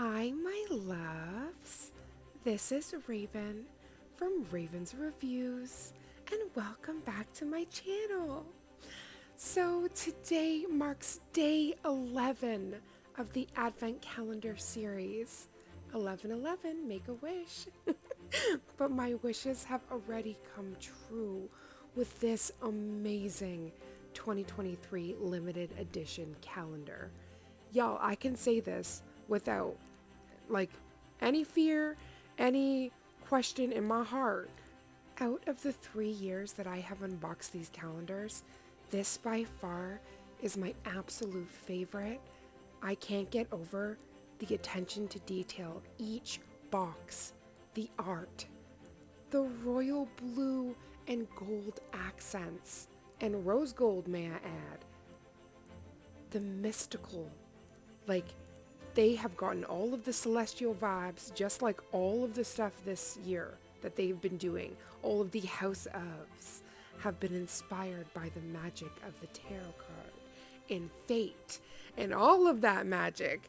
Hi, my loves. This is Raven from Raven's Reviews, and welcome back to my channel. So, today marks day 11 of the Advent Calendar series. 1111, make a wish. But my wishes have already come true with this amazing 2023 limited edition calendar. Y'all, I can say this without like any fear, any question in my heart. Out of the 3 years that I have unboxed these calendars, this by far is my absolute favorite. I can't get over the attention to detail, each box, the art, the royal blue and gold accents, and rose gold, may I add, the mystical, like they have gotten all of the celestial vibes, just like all of the stuff this year that they've been doing. All of the house ofs have been inspired by the magic of the tarot card and fate and all of that magic.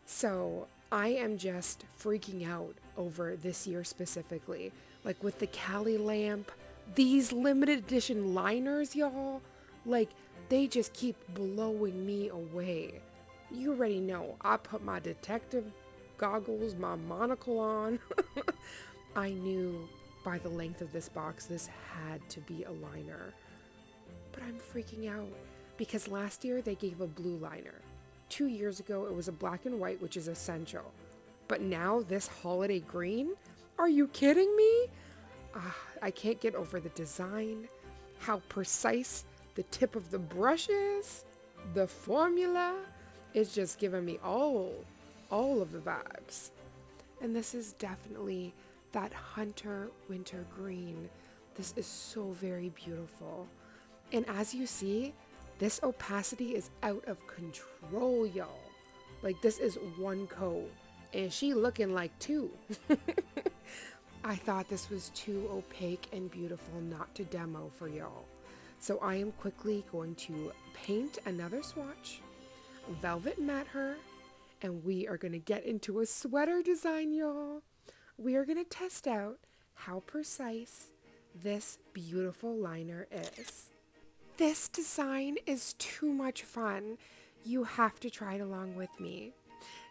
So I am just freaking out over this year specifically. Like with the Cali lamp, these limited edition liners, y'all, like they just keep blowing me away. You already know, I put my detective goggles, my monocle on. I knew by the length of this box, this had to be a liner. But I'm freaking out because last year they gave a blue liner. 2 years ago, it was a black and white, which is essential. But now this holiday green? Are you kidding me? I can't get over the design, how precise the tip of the brush is, the formula. It's just giving me all of the vibes. And this is definitely that hunter winter green. This is so very beautiful. And as you see, this opacity is out of control, y'all. Like this is one coat and she looking like two. I thought this was too opaque and beautiful not to demo for y'all. So I am quickly going to paint another swatch, velvet matte her, and we are going to get into a sweater design, y'all. We are going to test out how precise this beautiful liner is. This design is too much fun. You have to try it along with me.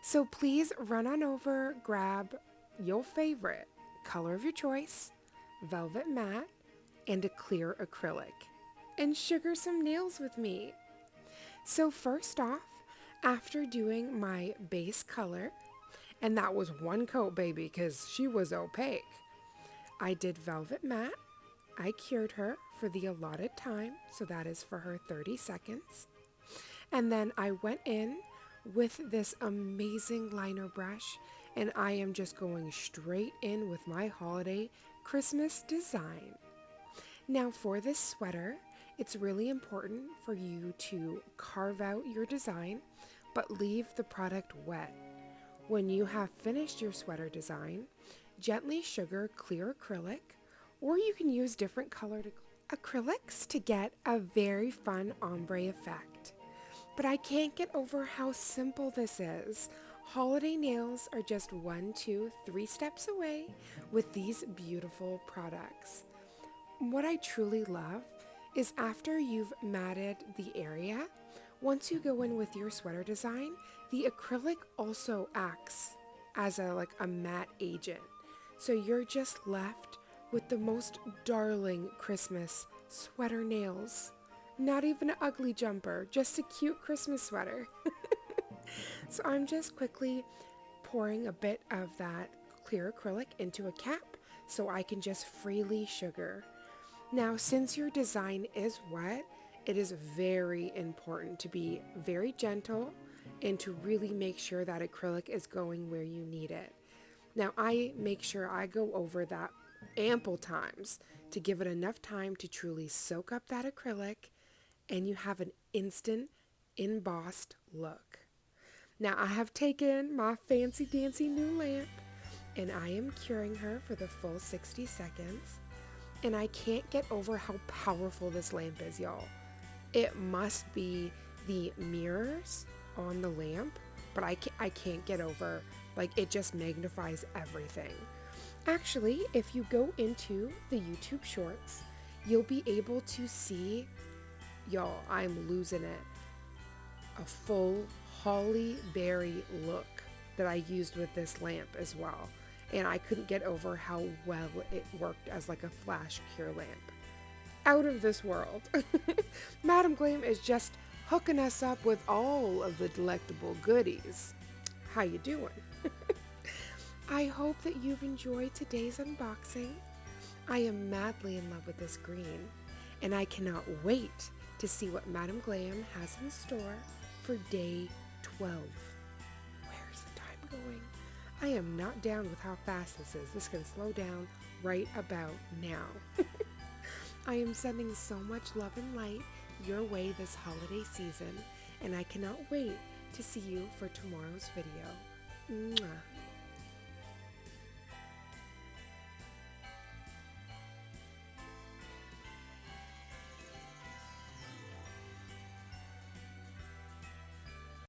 So please run on over, grab your favorite color of your choice, velvet matte, and a clear acrylic, and sugar some nails with me. So first off, after doing my base color, and that was one coat, baby, because she was opaque, I did velvet matte. I cured her for the allotted time, so that is for her 30 seconds. And then I went in with this amazing liner brush, and I am just going straight in with my holiday Christmas design. Now for this sweater, it's really important for you to carve out your design, but leave the product wet. When you have finished your sweater design, gently sugar clear acrylic, or you can use different colored acrylics to get a very fun ombre effect. But I can't get over how simple this is. Holiday nails are just 1, 2, 3 steps away with these beautiful products. What I truly love is after you've matted the area, once you go in with your sweater design, the acrylic also acts as a matte agent. So you're just left with the most darling Christmas sweater nails. Not even an ugly jumper, just a cute Christmas sweater. So I'm just quickly pouring a bit of that clear acrylic into a cap so I can just freely sugar. Now, since your design is wet, it is very important to be very gentle and to really make sure that acrylic is going where you need it. Now, I make sure I go over that ample times to give it enough time to truly soak up that acrylic, and you have an instant embossed look. Now, I have taken my fancy dancy new lamp, and I am curing her for the full 60 seconds. And I can't get over how powerful this lamp is, y'all. It must be the mirrors on the lamp, but I can't get over, like, it just magnifies everything. Actually, if you go into the YouTube shorts, you'll be able to see, y'all, I'm losing it, a full holly berry look that I used with this lamp as well. And I couldn't get over how well it worked as like a flash cure lamp. Out of this world. Madam Glam is just hooking us up with all of the delectable goodies. How you doing? I hope that you've enjoyed today's unboxing. I am madly in love with this green, and I cannot wait to see what Madam Glam has in store for day 12. Where's the time going? I am not down with how fast this is. This can slow down right about now. I am sending so much love and light your way this holiday season, and I cannot wait to see you for tomorrow's video. Mwah.